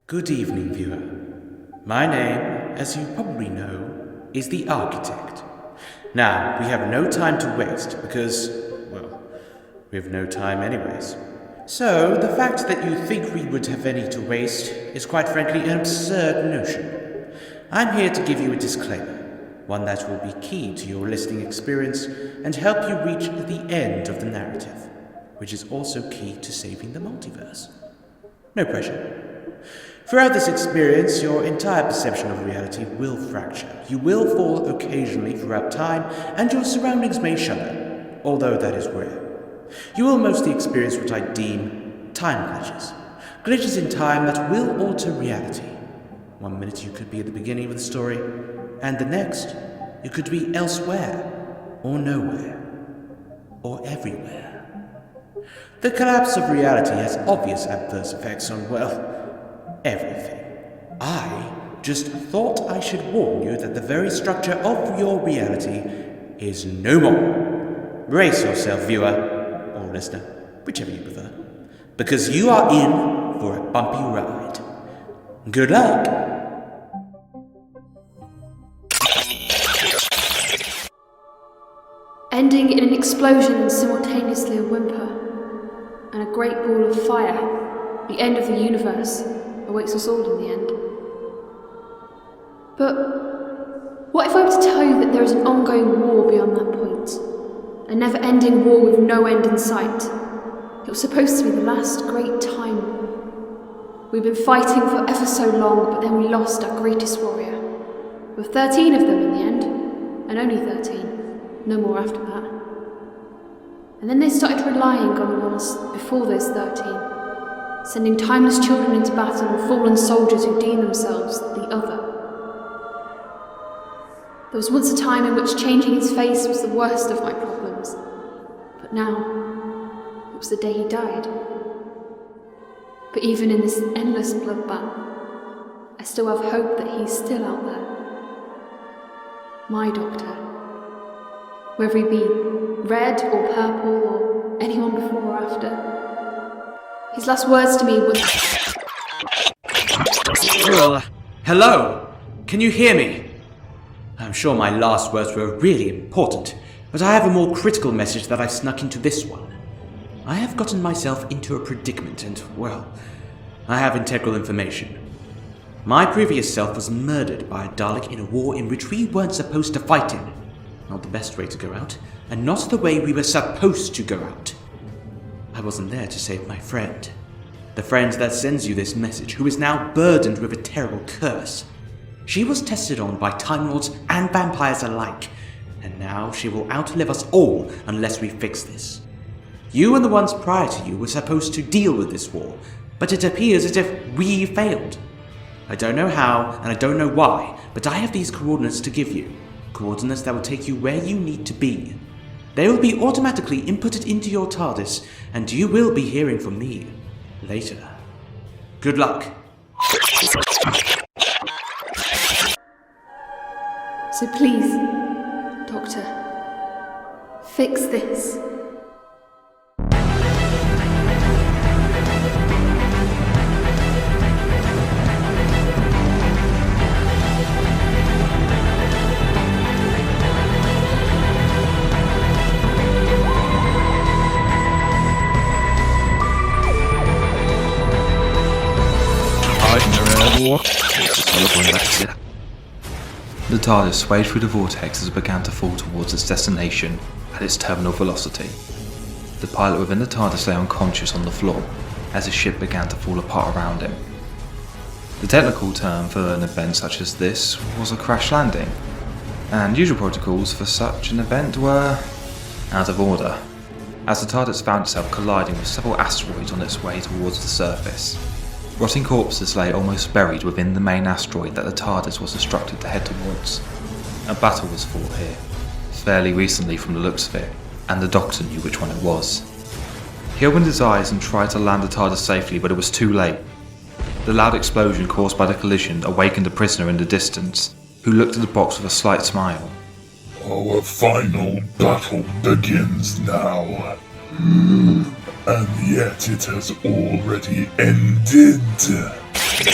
Good evening, viewer. My name, as you probably know, is the Arkytekt. Now, we have no time to waste because, well, we have no time anyways. So, the fact that you think we would have any to waste is quite frankly an absurd notion. I'm here to give you a disclaimer, one that will be key to your listening experience and help you reach the end of the narrative, which is also key to saving the multiverse. No pressure. Throughout this experience, your entire perception of reality will fracture. You will fall occasionally throughout time, and your surroundings may shudder, although that is rare. You will mostly experience what I deem time glitches. Glitches in time that will alter reality. One minute you could be at the beginning of the story, and the next, you could be elsewhere, or nowhere, or everywhere. The collapse of reality has obvious adverse effects on, well, everything. I just thought I should warn you that the very structure of your reality is no more. Brace yourself, viewer, or listener, whichever you prefer, because you are in for a bumpy ride. Good luck! Ending in an explosion and simultaneously a whimper, and a great ball of fire, the end of the universe awaits us all in the end. But what if I were to tell you that there is an ongoing war beyond that point? A never-ending war with no end in sight. It was supposed to be the last great time war. We've been fighting for ever so long, but then we lost our greatest warrior. With 13 of them in the end, and only 13. No more after that. And then they started relying on the ones before those 13. Sending timeless children into battle and fallen soldiers who deem themselves the other. There was once a time in which changing his face was the worst of my problems, but now it was the day he died. But even in this endless bloodbath, I still have hope that he's still out there. My doctor. Whether he be red or purple or anyone before or after. His last words to me were... Hello? Can you hear me? I'm sure my last words were really important, but I have a more critical message that I've snuck into this one. I have gotten myself into a predicament and, well, I have integral information. My previous self was murdered by a Dalek in a war in which we weren't supposed to fight in. Not the best way to go out, and not the way we were supposed to go out. I wasn't there to save my friend. The friend that sends you this message, who is now burdened with a terrible curse. She was tested on by Time Lords and vampires alike, and now she will outlive us all unless we fix this. You and the ones prior to you were supposed to deal with this war, but it appears as if we failed. I don't know how, and I don't know why, but I have these coordinates to give you. Coordinates that will take you where you need to be. They will be automatically inputted into your TARDIS, and you will be hearing from me later. Good luck. So please, Doctor, fix this. The TARDIS swayed through the vortex as it began to fall towards its destination at its terminal velocity. The pilot within the TARDIS lay unconscious on the floor as his ship began to fall apart around him. The technical term for an event such as this was a crash landing, and usual protocols for such an event were out of order, as the TARDIS found itself colliding with several asteroids on its way towards the surface. Rotting corpses lay almost buried within the main asteroid that the TARDIS was instructed to head towards. A battle was fought here, fairly recently from the looks of it, and the Doctor knew which one it was. He opened his eyes and tried to land the TARDIS safely, but it was too late. The loud explosion caused by the collision awakened a prisoner in the distance, who looked at the box with a slight smile. Our final battle begins now. And yet it has already ended. The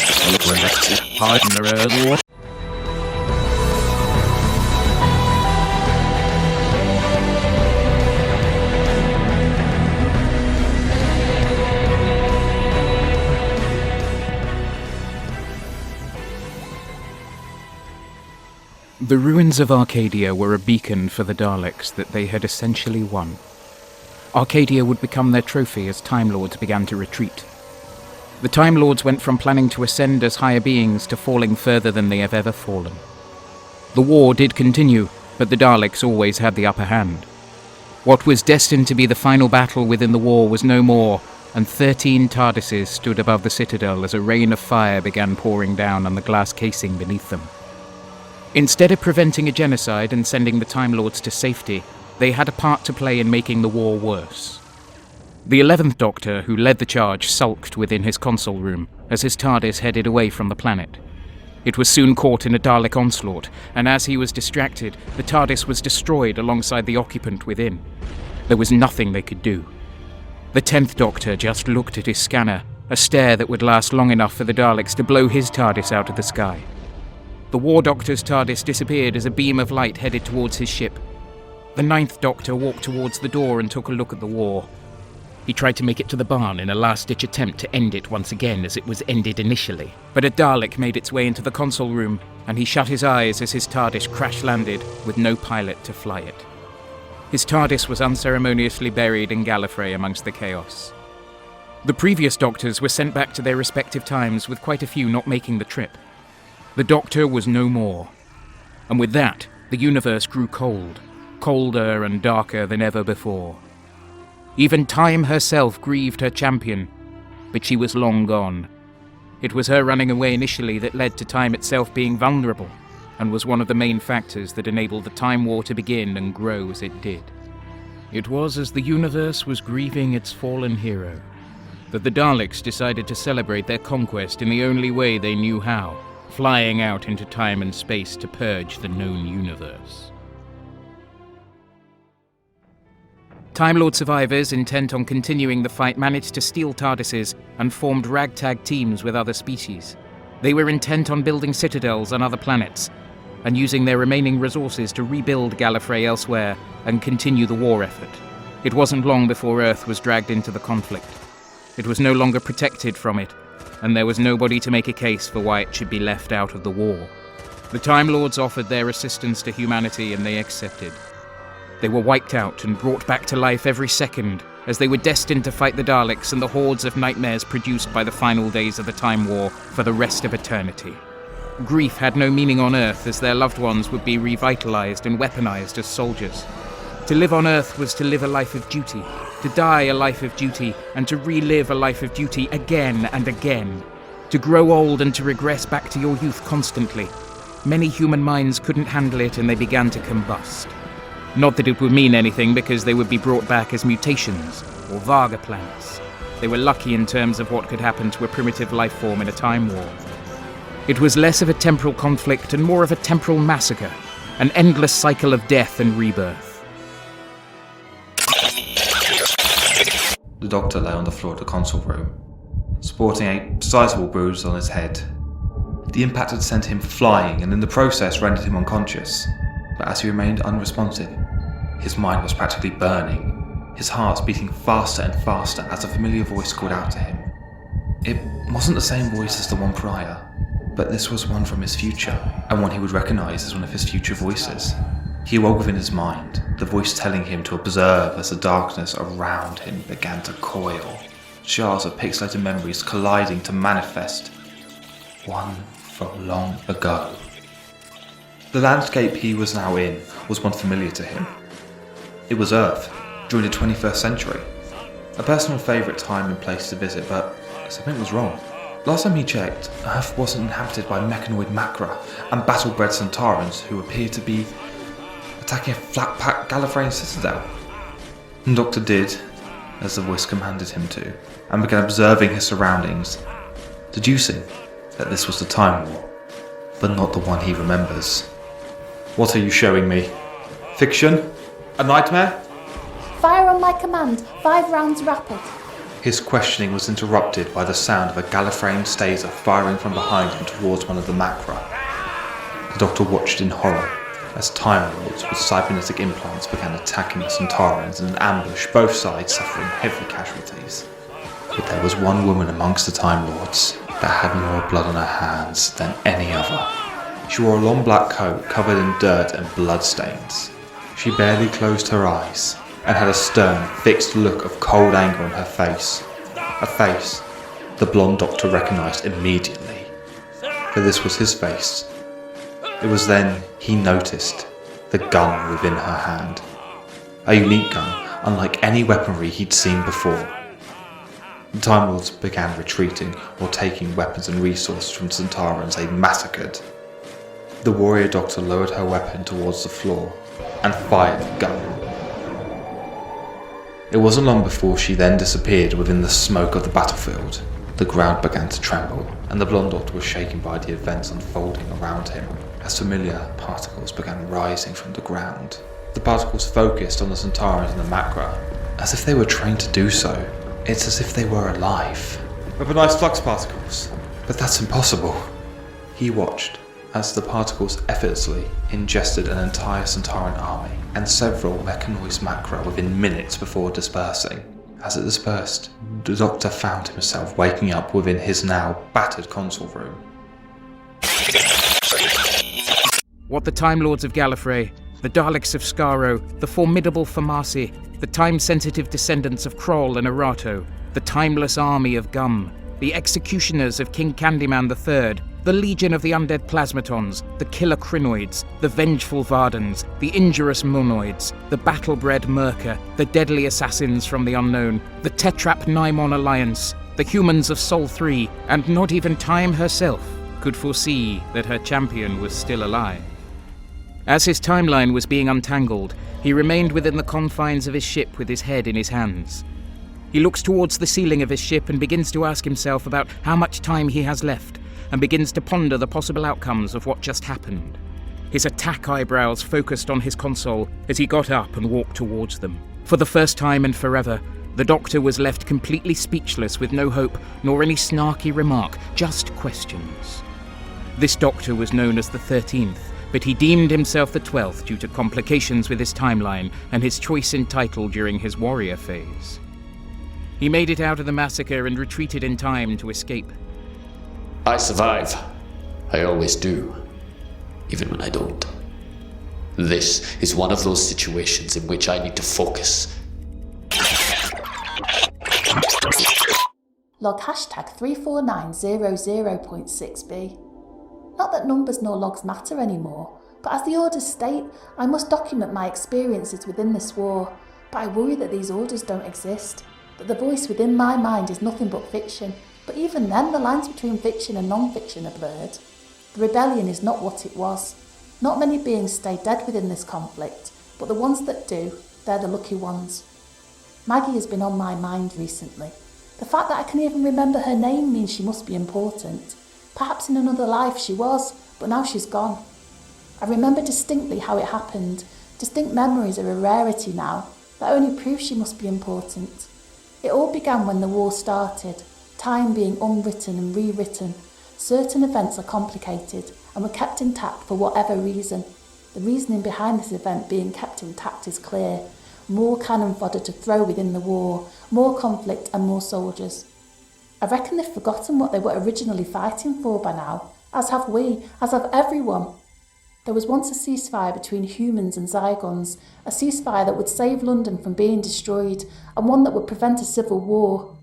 ruins of Arcadia were a beacon for the Daleks that they had essentially won. Arcadia would become their trophy as Time Lords began to retreat. The Time Lords went from planning to ascend as higher beings to falling further than they have ever fallen. The war did continue, but the Daleks always had the upper hand. What was destined to be the final battle within the war was no more, and 13 TARDISes stood above the citadel as a rain of fire began pouring down on the glass casing beneath them. Instead of preventing a genocide and sending the Time Lords to safety, they had a part to play in making the war worse. The 11th Doctor, who led the charge, sulked within his console room as his TARDIS headed away from the planet. It was soon caught in a Dalek onslaught, and as he was distracted, the TARDIS was destroyed alongside the occupant within. There was nothing they could do. The 10th Doctor just looked at his scanner, a stare that would last long enough for the Daleks to blow his TARDIS out of the sky. The War Doctor's TARDIS disappeared as a beam of light headed towards his ship. The 9th Doctor walked towards the door and took a look at the war. He tried to make it to the barn in a last-ditch attempt to end it once again as it was ended initially, but a Dalek made its way into the console room, and he shut his eyes as his TARDIS crash-landed with no pilot to fly it. His TARDIS was unceremoniously buried in Gallifrey amongst the chaos. The previous Doctors were sent back to their respective times, with quite a few not making the trip. The Doctor was no more, and with that, the universe grew cold, colder and darker than ever before. Even Time herself grieved her champion, but she was long gone. It was her running away initially that led to Time itself being vulnerable, and was one of the main factors that enabled the Time War to begin and grow as it did. It was as the universe was grieving its fallen hero that the Daleks decided to celebrate their conquest in the only way they knew how, flying out into time and space to purge the known universe. Time Lord survivors, intent on continuing the fight, managed to steal TARDISes and formed ragtag teams with other species. They were intent on building citadels on other planets, and using their remaining resources to rebuild Gallifrey elsewhere and continue the war effort. It wasn't long before Earth was dragged into the conflict. It was no longer protected from it, and there was nobody to make a case for why it should be left out of the war. The Time Lords offered their assistance to humanity, and they accepted. They were wiped out and brought back to life every second, as they were destined to fight the Daleks and the hordes of nightmares produced by the final days of the Time War for the rest of eternity. Grief had no meaning on Earth, as their loved ones would be revitalized and weaponized as soldiers. To live on Earth was to live a life of duty, to die a life of duty, and to relive a life of duty again and again. To grow old and to regress back to your youth constantly. Many human minds couldn't handle it, and they began to combust. Not that it would mean anything, because they would be brought back as mutations, or Vaga plants. They were lucky in terms of what could happen to a primitive life form in a time war. It was less of a temporal conflict and more of a temporal massacre, an endless cycle of death and rebirth. The Doctor lay on the floor of the console room, sporting a sizable bruise on his head. The impact had sent him flying and in the process rendered him unconscious, but as he remained unresponsive, his mind was practically burning, his heart beating faster and faster as a familiar voice called out to him. It wasn't the same voice as the one prior, but this was one from his future, and one he would recognise as one of his future voices. He awoke within his mind, the voice telling him to observe as the darkness around him began to coil, shards of pixelated memories colliding to manifest one from long ago. The landscape he was now in was one familiar to him. It was Earth, during the 21st century. A personal favourite time and place to visit, but something was wrong. Last time he checked, Earth wasn't inhabited by mechanoid Macra and battle-bred Sontarans who appeared to be attacking a flat-packed Gallifreyan citadel. The Doctor did as the voice commanded him to, and began observing his surroundings, deducing that this was the Time War, but not the one he remembers. What are you showing me? Fiction? A nightmare? Fire on my command, 5 rounds rapid. His questioning was interrupted by the sound of a Gallifreyan staser firing from behind him towards one of the Macra. The Doctor watched in horror as Time Lords with cybernetic implants began attacking the Sontarans in an ambush, both sides suffering heavy casualties. But there was one woman amongst the Time Lords that had more blood on her hands than any other. She wore a long black coat covered in dirt and blood stains. She barely closed her eyes and had a stern, fixed look of cold anger on her face. A face the blonde Doctor recognised immediately, for this was his face. It was then he noticed the gun within her hand. A unique gun, unlike any weaponry he'd seen before. The Time Lords began retreating or taking weapons and resources from Sontarans they'd massacred. The warrior Doctor lowered her weapon towards the floor and fired the gun. It wasn't long before she then disappeared within the smoke of the battlefield. The ground began to tremble, and the blonde Doctor was shaken by the events unfolding around him as familiar particles began rising from the ground. The particles focused on the Sontarans and the Macra, as if they were trained to do so. It's as if they were alive. Weaponized flux particles. But that's impossible. He watched as the particles effortlessly ingested an entire Sontaran army and several mechanized Macra within minutes before dispersing. As it dispersed, the Doctor found himself waking up within his now battered console room. What the Time Lords of Gallifrey, the Daleks of Skaro, the formidable Famasi, the time-sensitive descendants of Kroll and Erato, the timeless army of Gum, the executioners of King Candyman III, the legion of the undead plasmatons, the killer crinoids, the vengeful Vardans, the injurious monoids, the battle-bred Merca, the deadly assassins from the unknown, the Tetrap Naimon Alliance, the humans of Sol 3, and not even Time herself could foresee that her champion was still alive. As his timeline was being untangled, he remained within the confines of his ship with his head in his hands. He looks towards the ceiling of his ship and begins to ask himself about how much time he has left, and begins to ponder the possible outcomes of what just happened. His attack eyebrows focused on his console as he got up and walked towards them. For the first time in forever, the Doctor was left completely speechless with no hope nor any snarky remark, just questions. This Doctor was known as the 13th, but he deemed himself the 12th due to complications with his timeline and his choice in title during his warrior phase. He made it out of the massacre and retreated in time to escape. I survive. I always do. Even when I don't. This is one of those situations in which I need to focus. Log hashtag 34900.6b. Not that numbers nor logs matter anymore, but as the orders state, I must document my experiences within this war, but I worry that these orders don't exist, that the voice within my mind is nothing but fiction, but even then the lines between fiction and non-fiction are blurred. The rebellion is not what it was. Not many beings stay dead within this conflict, but the ones that do, they're the lucky ones. Maggie has been on my mind recently. The fact that I can even remember her name means she must be important. Perhaps in another life she was, but now she's gone. I remember distinctly how it happened. Distinct memories are a rarity now. That only proves she must be important. It all began when the war started, time being unwritten and rewritten. Certain events are complicated and were kept intact for whatever reason. The reasoning behind this event being kept intact is clear. More cannon fodder to throw within the war, more conflict and more soldiers. I reckon they've forgotten what they were originally fighting for by now, as have we, as have everyone. There was once a ceasefire between humans and Zygons, a ceasefire that would save London from being destroyed, and one that would prevent a civil war.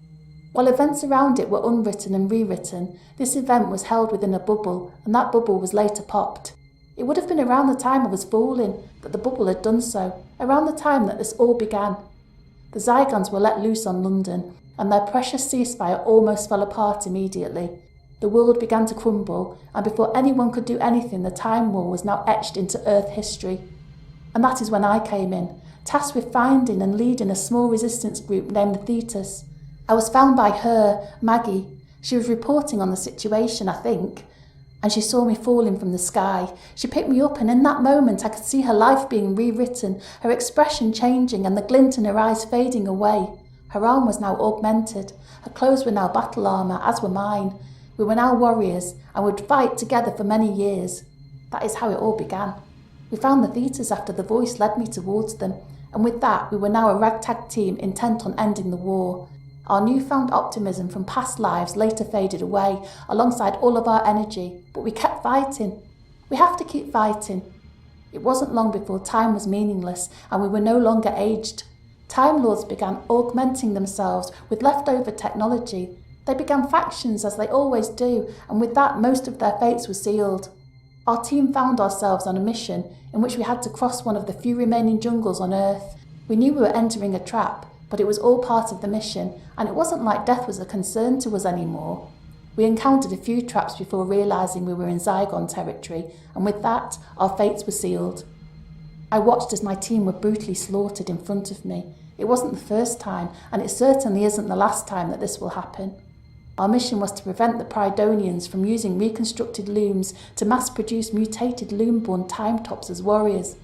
While events around it were unwritten and rewritten, this event was held within a bubble, and that bubble was later popped. It would have been around the time I was falling that the bubble had done so, around the time that this all began. The Zygons were let loose on London, and their precious ceasefire almost fell apart immediately. The world began to crumble, and before anyone could do anything, the Time War was now etched into Earth history. And that is when I came in, tasked with finding and leading a small resistance group named the Thetis. I was found by her, Maggie. She was reporting on the situation, I think, and she saw me falling from the sky. She picked me up, and in that moment I could see her life being rewritten, her expression changing and the glint in her eyes fading away. Her arm was now augmented, her clothes were now battle armour, as were mine. We were now warriors, and would fight together for many years. That is how it all began. We found the theatres after the voice led me towards them, and with that we were now a ragtag team intent on ending the war. Our newfound optimism from past lives later faded away, alongside all of our energy, but we kept fighting. We have to keep fighting. It wasn't long before time was meaningless, and we were no longer aged. Time Lords began augmenting themselves with leftover technology. They began factions as they always do, and with that most of their fates were sealed. Our team found ourselves on a mission in which we had to cross one of the few remaining jungles on Earth. We knew we were entering a trap, but it was all part of the mission, and it wasn't like death was a concern to us anymore. We encountered a few traps before realising we were in Zygon territory, and with that, our fates were sealed. I watched as my team were brutally slaughtered in front of me. It wasn't the first time, and it certainly isn't the last time that this will happen. Our mission was to prevent the Prydonians from using reconstructed looms to mass-produce mutated loom-born time-tops as warriors.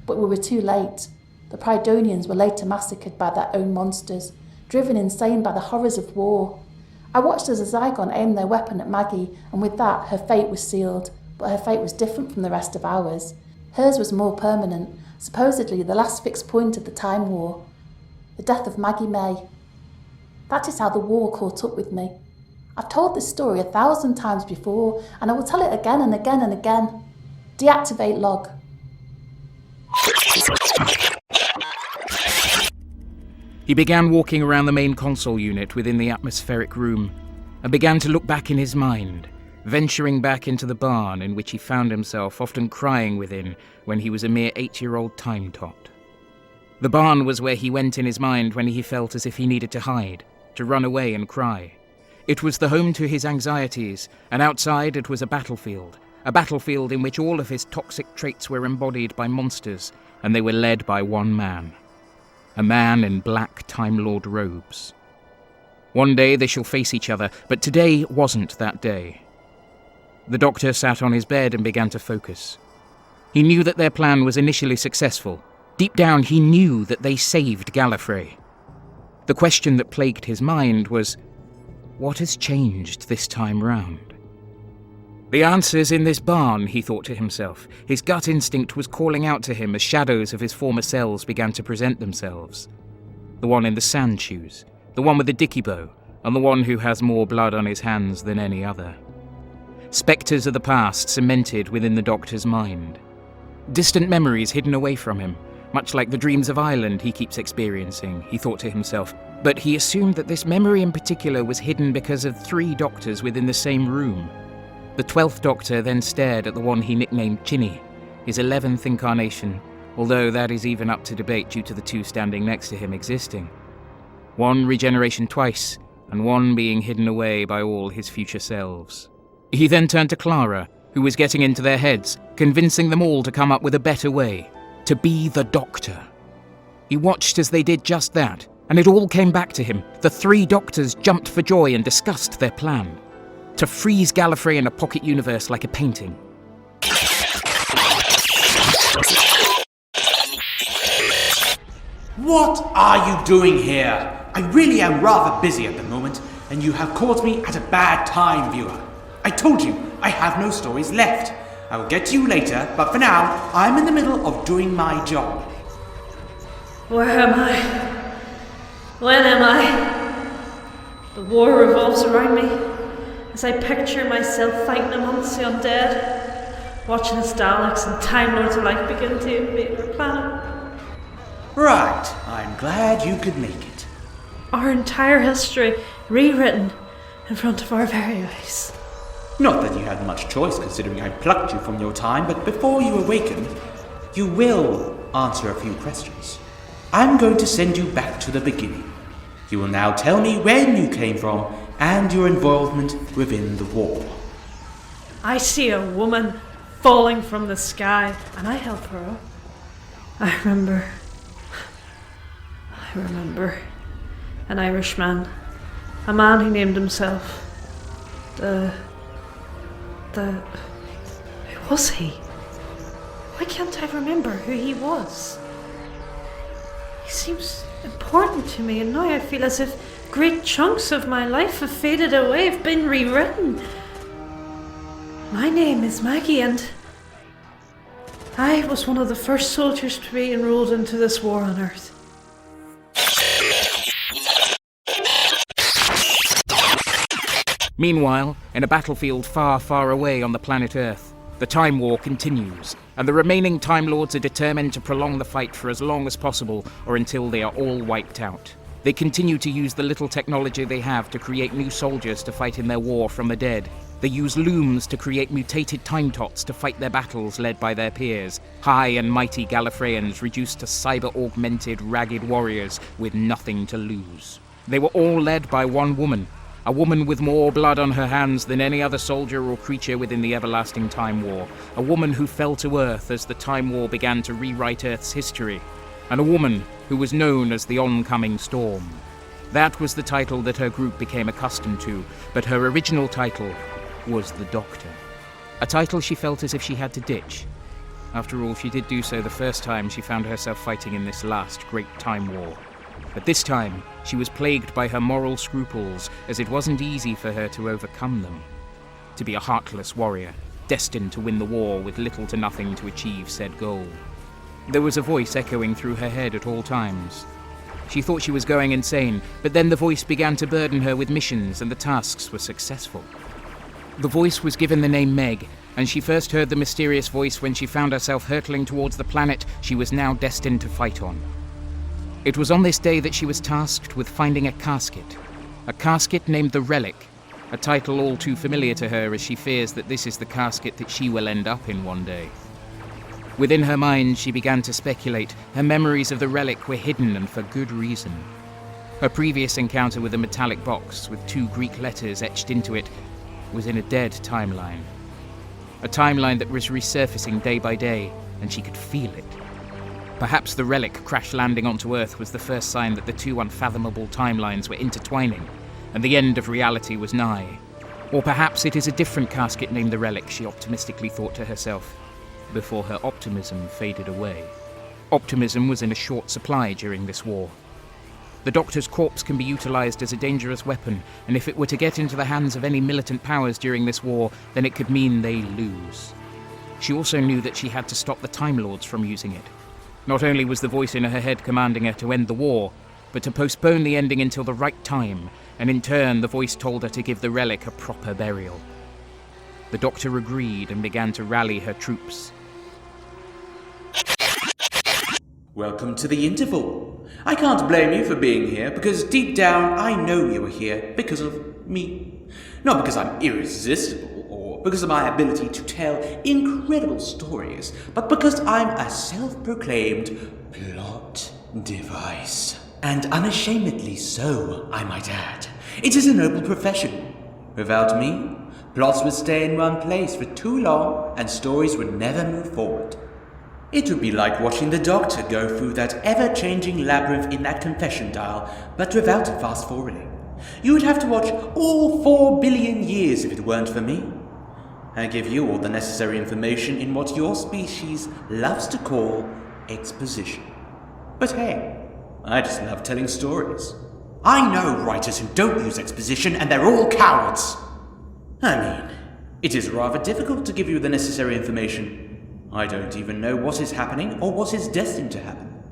But we were too late. The Prydonians were later massacred by their own monsters, driven insane by the horrors of war. I watched as a Zygon aimed their weapon at Maggie, and with that, her fate was sealed. But her fate was different from the rest of ours. Hers was more permanent, supposedly the last fixed point of the Time War. The death of Maggie May. That is how the war caught up with me. I've told this story 1,000 times before, and I will tell it again and again and again. Deactivate log. He began walking around the main console unit within the atmospheric room, and began to look back in his mind, venturing back into the barn in which he found himself often crying within when he was a mere 8-year-old time-tot. The barn was where he went in his mind when he felt as if he needed to hide, to run away and cry. It was the home to his anxieties, and outside it was a battlefield in which all of his toxic traits were embodied by monsters, and they were led by one man. A man in black Time Lord robes. One day they shall face each other, but today wasn't that day. The Doctor sat on his bed and began to focus. He knew that their plan was initially successful. Deep down he knew that they saved Gallifrey. The question that plagued his mind was, what has changed this time round? The answer's in this barn, he thought to himself. His gut instinct was calling out to him as shadows of his former selves began to present themselves. The one in the sand shoes, the one with the dicky bow, and the one who has more blood on his hands than any other. Spectres of the past cemented within the Doctor's mind. Distant memories hidden away from him, much like the dreams of Ireland he keeps experiencing, he thought to himself. But he assumed that this memory in particular was hidden because of 3 Doctors within the same room. The 12th Doctor then stared at the one he nicknamed Chinny, his 11th incarnation, although that is even up to debate due to the 2 standing next to him existing. One regeneration twice, and one being hidden away by all his future selves. He then turned to Clara, who was getting into their heads, convincing them all to come up with a better way, to be the Doctor. He watched as they did just that, and it all came back to him. The 3 Doctors jumped for joy and discussed their plan. To freeze Gallifrey in a pocket universe like a painting. What are you doing here? I really am rather busy at the moment, and you have caught me at a bad time, viewer. I told you, I have no stories left. I will get to you later, but for now, I'm in the middle of doing my job. Where am I? When am I? The war revolves around me as I picture myself fighting amongst the undead, watching as Daleks and Time Lords alike begin to invade our planet. Right, I'm glad you could make it. Our entire history rewritten in front of our very eyes. Not that you had much choice considering I plucked you from your time, but before you awaken, you will answer a few questions. I'm going to send you back to the beginning. You will now tell me when you came from and your involvement within the war. I see a woman falling from the sky, and I help her up. I remember an Irishman, a man who named himself who was he? Why can't I remember who he was? He seems important to me, and now I feel as if great chunks of my life have faded away, have been rewritten. My name is Maggie, and I was one of the first soldiers to be enrolled into this war on Earth. Meanwhile, in a battlefield far, far away on the planet Earth, the Time War continues, and the remaining Time Lords are determined to prolong the fight for as long as possible, or until they are all wiped out. They continue to use the little technology they have to create new soldiers to fight in their war from the dead. They use looms to create mutated time tots to fight their battles led by their peers, high and mighty Gallifreyans reduced to cyber-augmented, ragged warriors with nothing to lose. They were all led by one woman, a woman with more blood on her hands than any other soldier or creature within the everlasting Time War, a woman who fell to Earth as the Time War began to rewrite Earth's history, and a woman who was known as the Oncoming Storm. That was the title that her group became accustomed to, but her original title was the Doctor. A title she felt as if she had to ditch. After all, she did do so the first time she found herself fighting in this last great Time War. But this time, she was plagued by her moral scruples, as it wasn't easy for her to overcome them. To be a heartless warrior, destined to win the war with little to nothing to achieve said goal. There was a voice echoing through her head at all times. She thought she was going insane, but then the voice began to burden her with missions, and the tasks were successful. The voice was given the name Meg, and she first heard the mysterious voice when she found herself hurtling towards the planet she was now destined to fight on. It was on this day that she was tasked with finding a casket named the Relic, a title all too familiar to her as she fears that this is the casket that she will end up in one day. Within her mind, she began to speculate. Her memories of the Relic were hidden, and for good reason. Her previous encounter with a metallic box with 2 Greek letters etched into it was in a dead timeline. A timeline that was resurfacing day by day, and she could feel it. Perhaps the Relic crash landing onto Earth was the first sign that the 2 unfathomable timelines were intertwining, and the end of reality was nigh. Or perhaps it is a different casket named the Relic, she optimistically thought to herself, before her optimism faded away. Optimism was in a short supply during this war. The Doctor's corpse can be utilized as a dangerous weapon, and if it were to get into the hands of any militant powers during this war, then it could mean they lose. She also knew that she had to stop the Time Lords from using it. Not only was the voice in her head commanding her to end the war, but to postpone the ending until the right time, and in turn the voice told her to give the Relic a proper burial. The Doctor agreed and began to rally her troops. Welcome to the interval. I can't blame you for being here, because deep down I know you are here because of me. Not because I'm irresistible, or because of my ability to tell incredible stories, but because I'm a self-proclaimed plot device. And unashamedly so, I might add. It is a noble profession. Without me, plots would stay in one place for too long, and stories would never move forward. It would be like watching the Doctor go through that ever-changing labyrinth in that confession dial, but without fast-forwarding. You would have to watch all 4 billion years if it weren't for me. I give you all the necessary information in what your species loves to call exposition. But hey, I just love telling stories. I know writers who don't use exposition, and they're all cowards. I mean, it is rather difficult to give you the necessary information. I don't even know what is happening or what is destined to happen.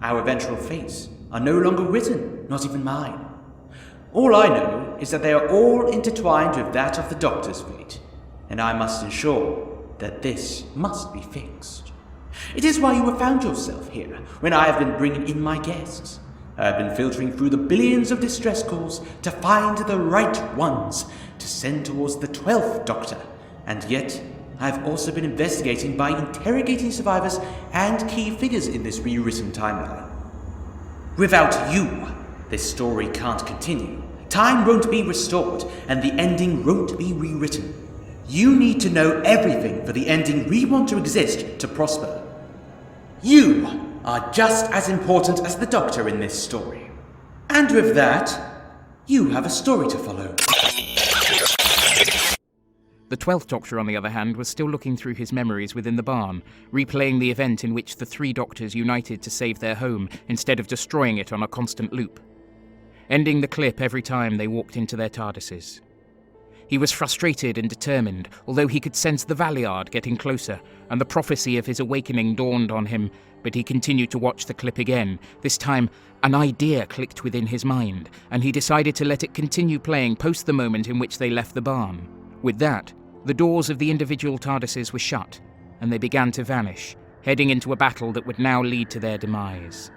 Our eventual fates are no longer written, not even mine. All I know is that they are all intertwined with that of the Doctor's fate, and I must ensure that this must be fixed. It is why you have found yourself here, when I have been bringing in my guests. I have been filtering through the billions of distress calls to find the right ones to send towards the 12th Doctor, and yet I have also been investigating by interrogating survivors and key figures in this rewritten timeline. Without you, this story can't continue. Time won't be restored, and the ending won't be rewritten. You need to know everything for the ending we want to exist to prosper. You are just as important as the Doctor in this story. And with that, you have a story to follow. The 12th Doctor, on the other hand, was still looking through his memories within the barn, replaying the event in which the 3 Doctors united to save their home instead of destroying it on a constant loop, ending the clip every time they walked into their TARDISes. He was frustrated and determined, although he could sense the Valeyard getting closer, and the prophecy of his awakening dawned on him, but he continued to watch the clip again. This time, an idea clicked within his mind, and he decided to let it continue playing post the moment in which they left the barn. With that, the doors of the individual TARDISes were shut, and they began to vanish, heading into a battle that would now lead to their demise.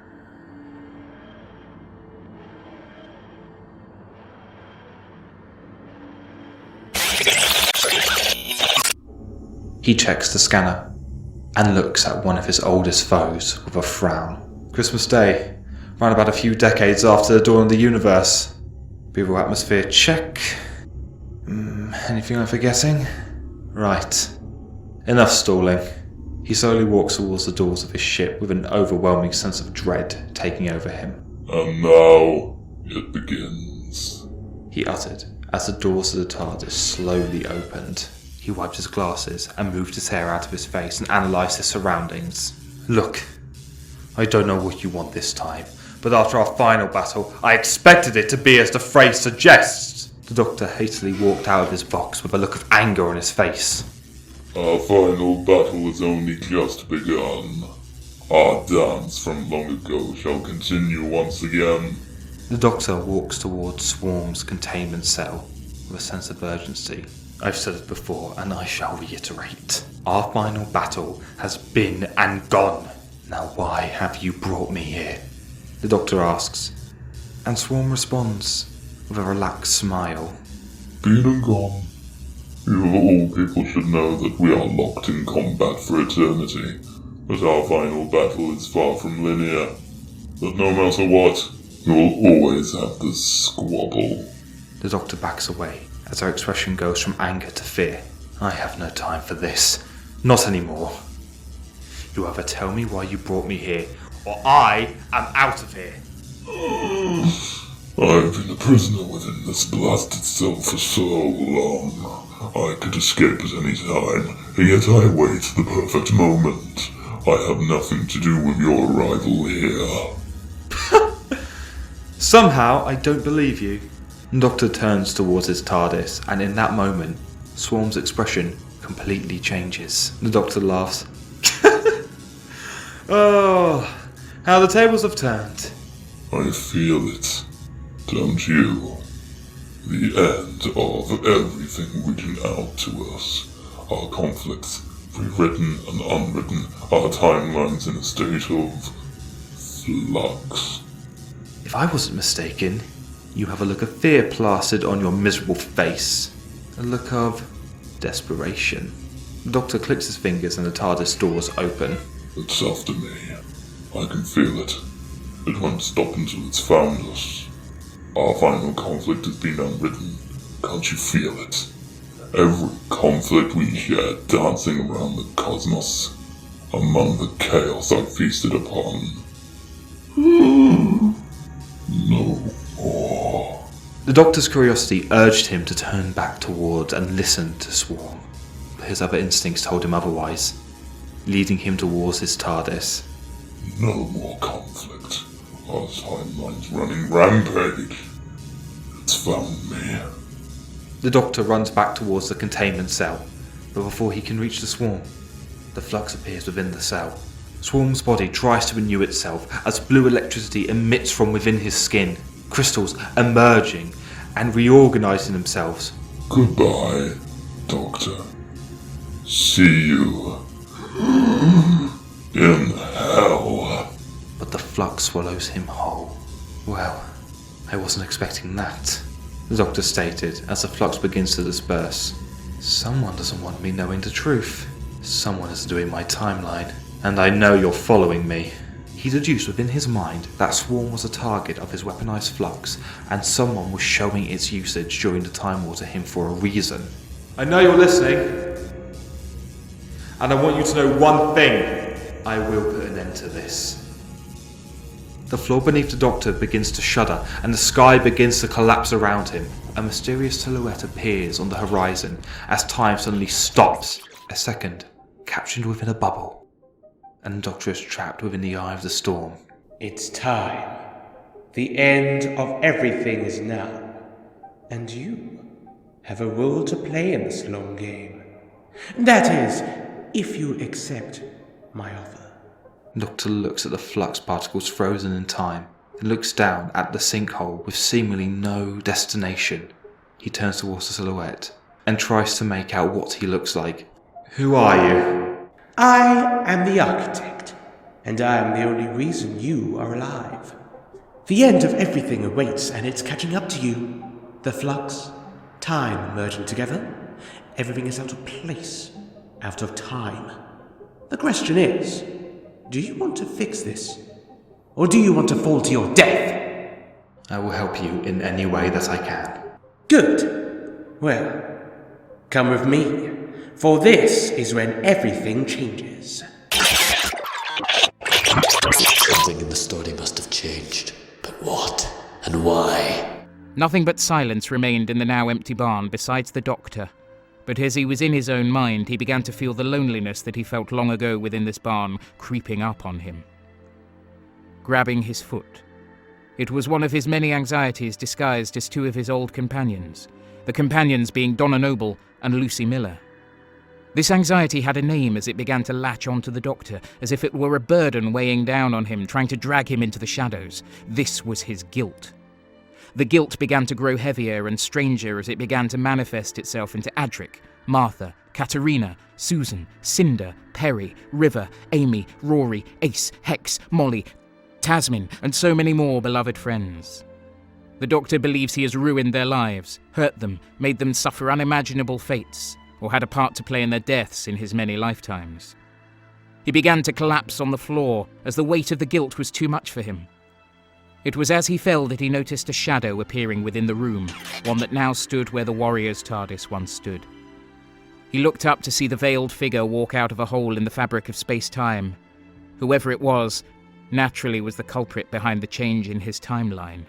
He checks the scanner and looks at one of his oldest foes with a frown. Christmas Day, round about a few decades after the dawn of the universe. Behavioral atmosphere check. Anything I'm forgetting? Right. Enough stalling. He slowly walks towards the doors of his ship with an overwhelming sense of dread taking over him. And now it begins, He uttered as the doors of the TARDIS slowly opened. He wiped his glasses and moved his hair out of his face and analysed his surroundings. Look, I don't know what you want this time, but after our final battle, I expected it to be as the phrase suggests. The Doctor hastily walked out of his box with a look of anger on his face. Our final battle has only just begun. Our dance from long ago shall continue once again. The Doctor walks towards Swarm's containment cell with a sense of urgency. I've said it before, and I shall reiterate. Our final battle has been and gone. Now why have you brought me here? The Doctor asks, and Swarm responds with a relaxed smile. Been and gone. You of all people should know that we are locked in combat for eternity, but our final battle is far from linear. But no matter what, we will always have this squabble. The Doctor backs away as her expression goes from anger to fear. I have no time for this. Not anymore. You either tell me why you brought me here, or I am out of here. I've been a prisoner within this blasted cell for so long. I could escape at any time, and yet I wait the perfect moment. I have nothing to do with your arrival here. Somehow, I don't believe you. The Doctor turns towards his TARDIS, and in that moment, Swarm's expression completely changes. The Doctor laughs. Oh, how the tables have turned. I feel it, don't you? The end of everything reaching out to us. Our conflicts, rewritten and unwritten, our timelines in a state of flux. If I wasn't mistaken, you have a look of fear plastered on your miserable face. A look of desperation. The Doctor clicks his fingers and the TARDIS doors open. It's after me. I can feel it. It won't stop until it's found us. Our final conflict has been unwritten. Can't you feel it? Every conflict we share dancing around the cosmos, among the chaos I feasted upon. No more. The Doctor's curiosity urged him to turn back towards and listen to Swarm, but his other instincts told him otherwise, leading him towards his TARDIS. No more conflict. Our timeline's running rampage. It's found me. The Doctor runs back towards the containment cell, but before he can reach the Swarm, the Flux appears within the cell. Swarm's body tries to renew itself as blue electricity emits from within his skin, crystals emerging and reorganizing themselves. Goodbye, Doctor. See you in hell. But the Flux swallows him whole. Well, I wasn't expecting that, the Doctor stated as the Flux begins to disperse. Someone doesn't want me knowing the truth. Someone is doing my timeline, and I know you're following me. He deduced within his mind that Swarm was a target of his weaponized Flux, and someone was showing its usage during the Time War to him for a reason. I know you're listening, and I want you to know one thing. I will put an end to this. The floor beneath the Doctor begins to shudder and the sky begins to collapse around him. A mysterious silhouette appears on the horizon as time suddenly stops. A second, captured within a bubble. And the Doctor is trapped within the eye of the storm. It's time. The end of everything is now. And you have a role to play in this long game. That is, if you accept my offer. The Doctor looks at the flux particles frozen in time and looks down at the sinkhole with seemingly no destination. He turns towards the silhouette and tries to make out what he looks like. Who are you? I am the Arkytekt, and I am the only reason you are alive. The end of everything awaits, and it's catching up to you. The flux, time merging together. Everything is out of place, out of time. The question is, do you want to fix this? Or do you want to fall to your death? I will help you in any way that I can. Good. Well, come with me, for this is when everything changes. Something in the story must have changed. But what? And why? Nothing but silence remained in the now empty barn besides the Doctor. But as he was in his own mind, he began to feel the loneliness that he felt long ago within this barn creeping up on him. Grabbing his foot. It was one of his many anxieties disguised as two of his old companions, the companions being Donna Noble and Lucy Miller. This anxiety had a name as it began to latch onto the Doctor, as if it were a burden weighing down on him, trying to drag him into the shadows. This was his guilt. The guilt began to grow heavier and stranger as it began to manifest itself into Adric, Martha, Katerina, Susan, Cinder, Perry, River, Amy, Rory, Ace, Hex, Molly, Tasmin, and so many more beloved friends. The Doctor believes he has ruined their lives, hurt them, made them suffer unimaginable fates, or had a part to play in their deaths in his many lifetimes. He began to collapse on the floor as the weight of the guilt was too much for him. It was as he fell that he noticed a shadow appearing within the room, one that now stood where the warrior's TARDIS once stood. He looked up to see the veiled figure walk out of a hole in the fabric of space-time. Whoever it was, naturally was the culprit behind the change in his timeline.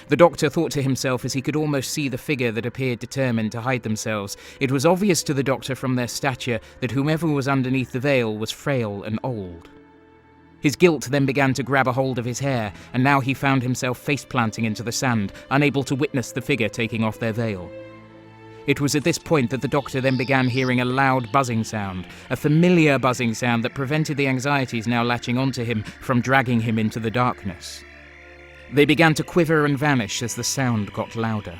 The Doctor thought to himself as he could almost see the figure that appeared determined to hide themselves. It was obvious to the Doctor from their stature that whomever was underneath the veil was frail and old. His guilt then began to grab a hold of his hair, and now he found himself face-planting into the sand, unable to witness the figure taking off their veil. It was at this point that the Doctor then began hearing a loud buzzing sound, a familiar buzzing sound that prevented the anxieties now latching onto him from dragging him into the darkness. They began to quiver and vanish as the sound got louder.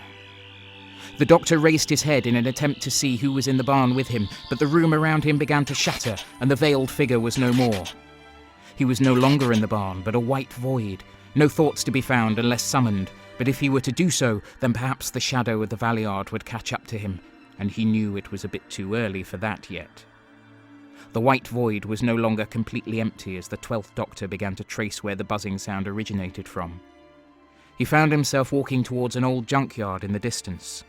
The Doctor raised his head in an attempt to see who was in the barn with him, but the room around him began to shatter, and the veiled figure was no more. He was no longer in the barn, but a white void. No thoughts to be found unless summoned, but if he were to do so, then perhaps the shadow of the Valeyard would catch up to him, and he knew it was a bit too early for that yet. The white void was no longer completely empty as the 12th Doctor began to trace where the buzzing sound originated from. He found himself walking towards an old junkyard in the distance.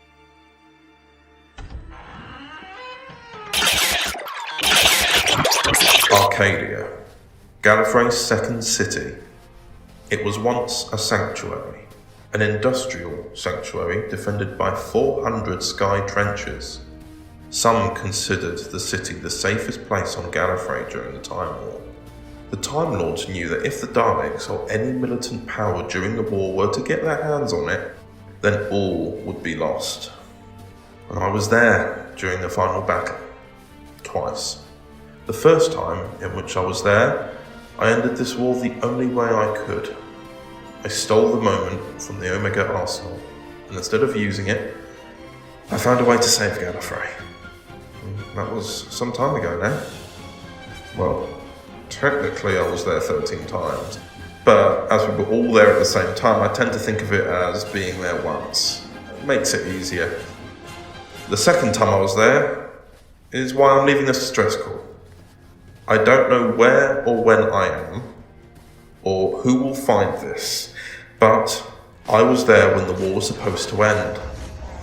Arcadia, Gallifrey's second city. It was once a sanctuary, an industrial sanctuary defended by 400 sky trenches. Some considered the city the safest place on Gallifrey during the Time War. The Time Lords knew that if the Daleks or any militant power during the war were to get their hands on it, then all would be lost. And I was there during the final battle, twice. The first time in which I was there, I ended this war the only way I could. I stole the moment from the Omega Arsenal, and instead of using it, I found a way to save Gallifrey. That was some time ago now. Well, technically I was there 13 times, but as we were all there at the same time, I tend to think of it as being there once. It makes it easier. The second time I was there is why I'm leaving this distress call. I don't know where or when I am, or who will find this, but I was there when the war was supposed to end.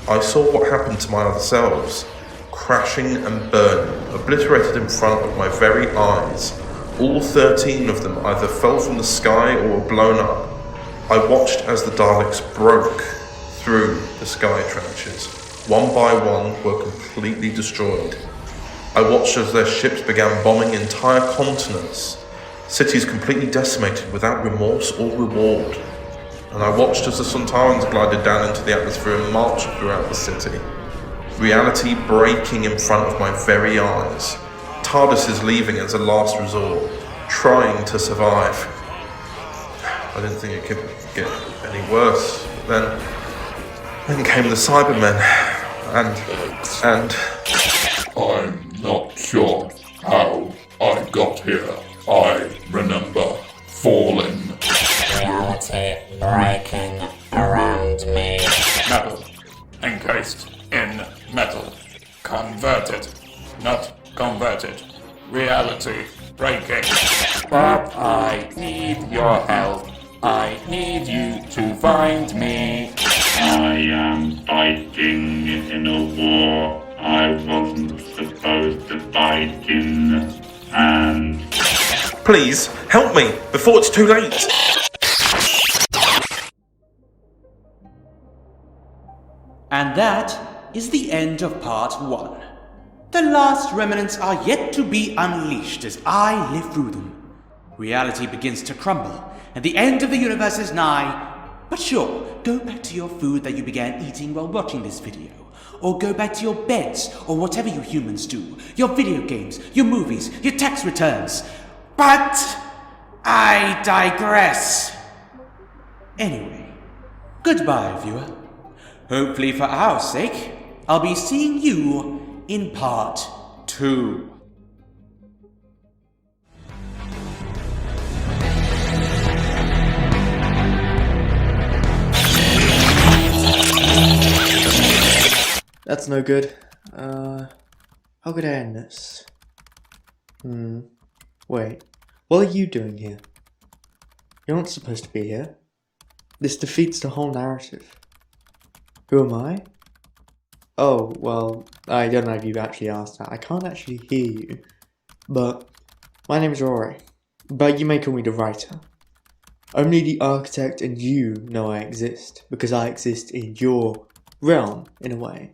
I saw what happened to my other selves, crashing and burning, obliterated in front of my very eyes. All 13 of them either fell from the sky or were blown up. I watched as the Daleks broke through the sky trenches. One by one were completely destroyed. I watched as their ships began bombing entire continents, cities completely decimated without remorse or reward. And I watched as the Sontarans glided down into the atmosphere and marched throughout the city. Reality breaking in front of my very eyes. TARDIS is leaving as a last resort, trying to survive. I didn't think it could get any worse. Then came the Cybermen, and... I'm not sure how I got here. I remember falling. Reality breaking around me. Metal. Encased in metal. Converted. Not converted. Reality breaking. But I need your help. I need you to find me. I am fighting in a war I wasn't supposed to fight in, and... Please, help me, before it's too late! And that is the end of part 1. The last remnants are yet to be unleashed as I live through them. Reality begins to crumble, and the end of the universe is nigh. But sure, go back to your food that you began eating while watching this video. Or go back to your beds, or whatever you humans do. Your video games, your movies, your tax returns. But I digress. Anyway, goodbye, viewer. Hopefully for our sake, I'll be seeing you in part 2. That's no good. How could I end this? Wait. What are you doing here? You're not supposed to be here. This defeats the whole narrative. Who am I? Oh, well, I don't know if you actually asked that. I can't actually hear you. But my name is Rory. But you may call me the writer. Only the Arkytekt and you know I exist, because I exist in your realm, in a way.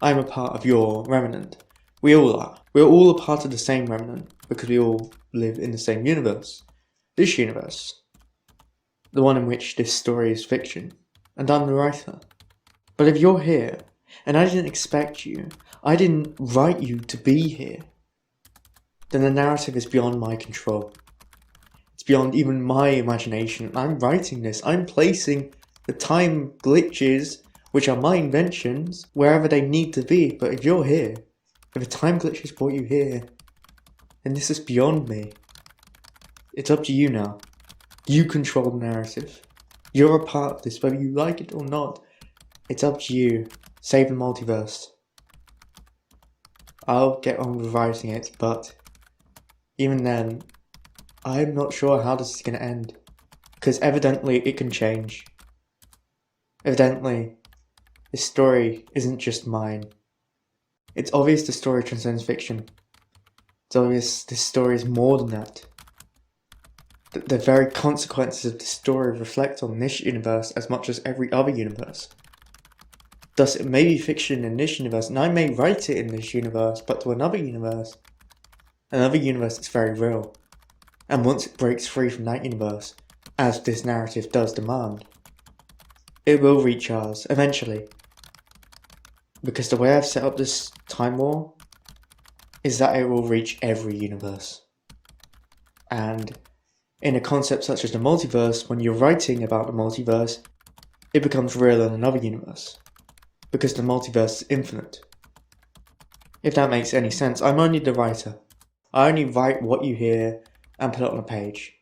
I'm a part of your remnant. We all are. We're all a part of the same remnant, because we all live in the same universe. This universe. The one in which this story is fiction. And I'm the writer. But if you're here, and I didn't expect you, I didn't write you to be here, then the narrative is beyond my control. It's beyond even my imagination. I'm writing this. I'm placing the time glitches, which are my inventions, wherever they need to be. But if you're here, if a time glitch has brought you here, then this is beyond me. It's up to you now. You control the narrative. You're a part of this, whether you like it or not. It's up to you. Save the multiverse. I'll get on with writing it, but even then, I'm not sure how this is going to end. Because evidently it can change. Evidently, this story isn't just mine. It's obvious the story transcends fiction. It's obvious this story is more than that. The very consequences of this story reflect on this universe as much as every other universe. Thus, it may be fiction in this universe, and I may write it in this universe, but to another universe it's very real. And once it breaks free from that universe, as this narrative does demand, it will reach ours, eventually. Because the way I've set up this time war is that it will reach every universe. And in a concept such as the multiverse, when you're writing about the multiverse, it becomes real in another universe. Because the multiverse is infinite. If that makes any sense, I'm only the writer. I only write what you hear and put it on a page.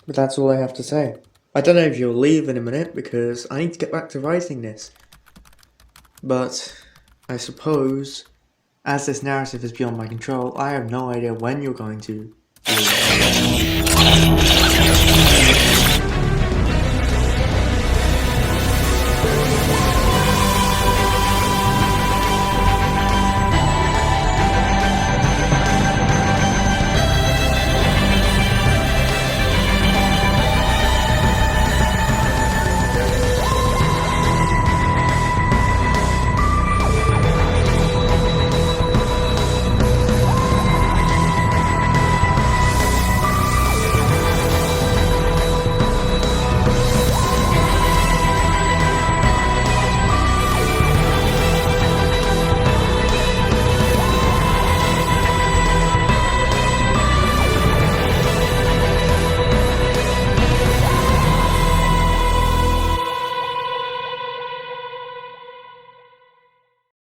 But that's all I have to say. I don't know if you'll leave in a minute because I need to get back to writing this. But I suppose, as this narrative is beyond my control, I have no idea when you're going to leave.